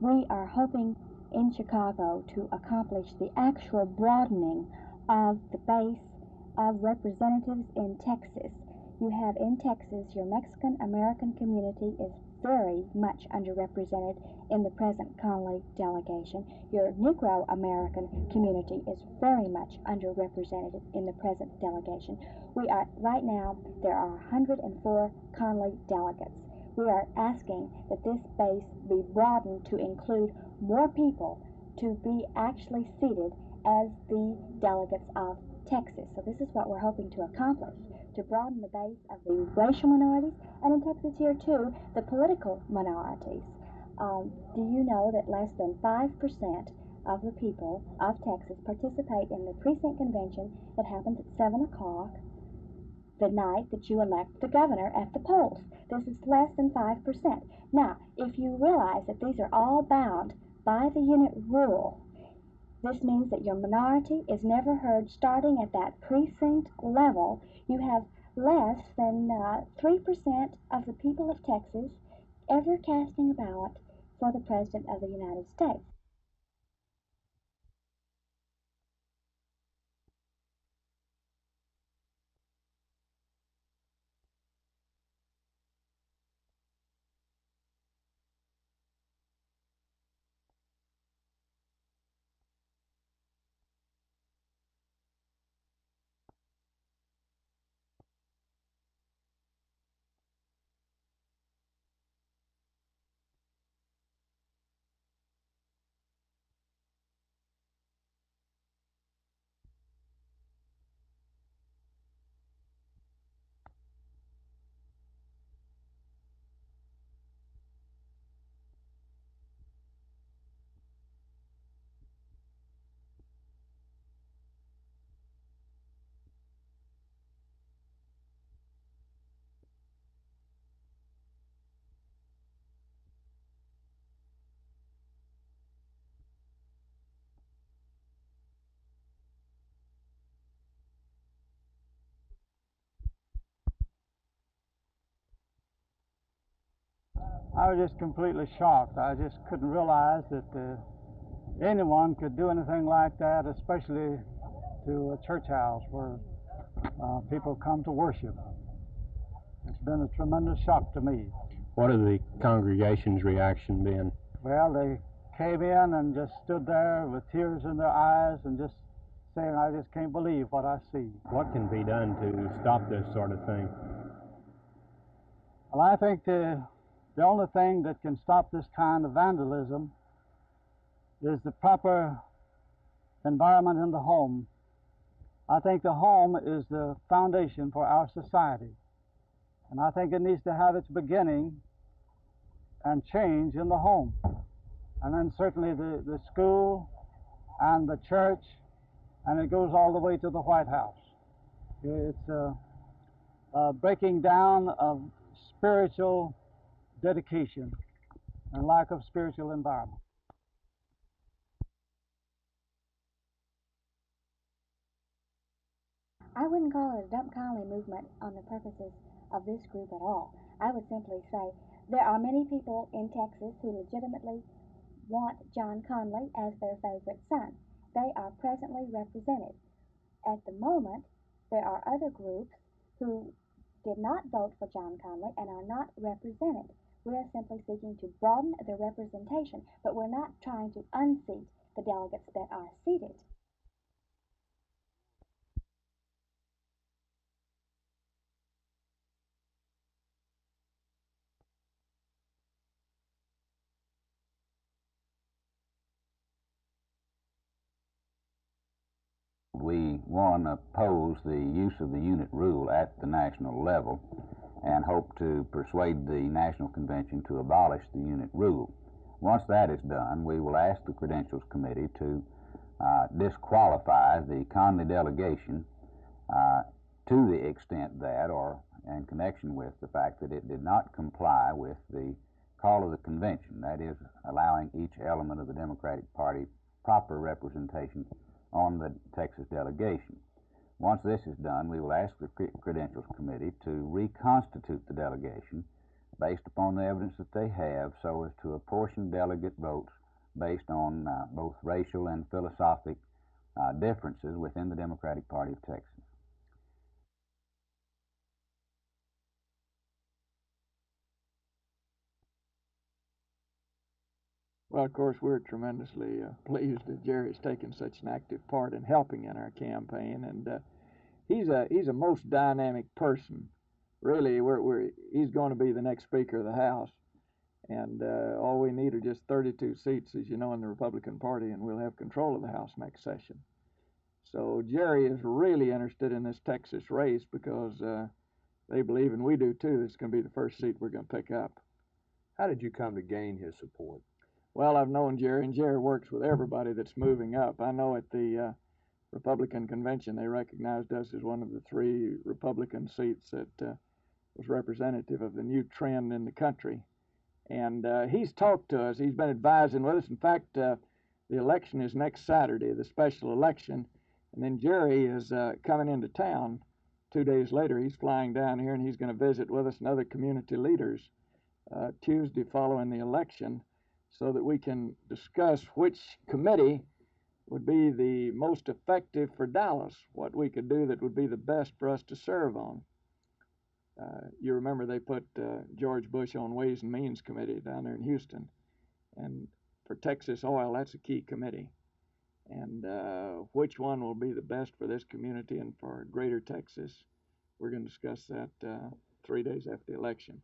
We are hoping in Chicago to accomplish the actual broadening of the base of representatives in Texas. You have in Texas, your Mexican-American community is very much underrepresented in the present Conley delegation. Your Negro-American community is very much underrepresented in the present delegation. Right now, there are 104 Conley delegates. We are asking that this base be broadened to include more people to be actually seated as the delegates of Texas. So this is what we're hoping to accomplish, to broaden the base of the racial minorities, and in Texas here too, the political minorities. Do you know that less than 5% of the people of Texas participate in the precinct convention that happens at 7 o'clock the night that you elect the governor at the polls? This is less than 5%. Now, if you realize that these are all bound by the unit rule, this means that your minority is never heard starting at that precinct level. You have less than 3% of the people of Texas ever casting a ballot for the President of the United States. I was just completely shocked. I just couldn't realize that anyone could do anything like that, especially to a church house where people come to worship. It's been a tremendous shock to me. What has the congregation's reaction been? Well, they came in and just stood there with tears in their eyes and just saying, I just can't believe what I see. What can be done to stop this sort of thing? Well, I think the only thing that can stop this kind of vandalism is the proper environment in the home. I think the home is the foundation for our society, and I think it needs to have its beginning and change in the home, and then certainly the school and the church, and it goes all the way to the White House. It's a breaking down of spiritual dedication and lack of spiritual environment. I wouldn't call it a Dump Conley movement on the purposes of this group at all. I would simply say there are many people in Texas who legitimately want John Conley as their favorite son. They are presently represented. At the moment, there are other groups who did not vote for John Conley and are not represented. We are simply seeking to broaden the representation, but we're not trying to unseat the delegates that are seated. We, one, oppose the use of the unit rule at the national level and hope to persuade the National Convention to abolish the unit rule. Once that is done, we will ask the Credentials Committee to disqualify the Conley delegation to the extent that, or in connection with the fact that it did not comply with the call of the convention, that is, allowing each element of the Democratic Party proper representation on the Texas delegation. Once this is done, we will ask the Credentials Committee to reconstitute the delegation based upon the evidence that they have, so as to apportion delegate votes based on both racial and philosophic differences within the Democratic Party of Texas. Well, of course, we're tremendously pleased that Jerry's taken such an active part in helping in our campaign, and he's a most dynamic person. Really, he's going to be the next Speaker of the House, and all we need are just 32 seats, as you know, in the Republican Party, and we'll have control of the House next session. So Jerry is really interested in this Texas race because they believe, and we do too, it's going to be the first seat we're going to pick up. How did you come to gain his support? Well, I've known Jerry, and Jerry works with everybody that's moving up. I know at the Republican convention they recognized us as one of the 3 Republican seats that was representative of the new trend in the country. And he's talked to us. He's been advising with us. In fact, the election is next Saturday, the special election. And then Jerry is coming into town 2 days later. He's flying down here, and he's going to visit with us and other community leaders Tuesday following the election, so that we can discuss which committee would be the most effective for Dallas, what we could do that would be the best for us to serve on. You remember they put George Bush on Ways and Means Committee down there in Houston, and for Texas Oil, that's a key committee. And which one will be the best for this community and for Greater Texas, we're going to discuss that 3 days after the election.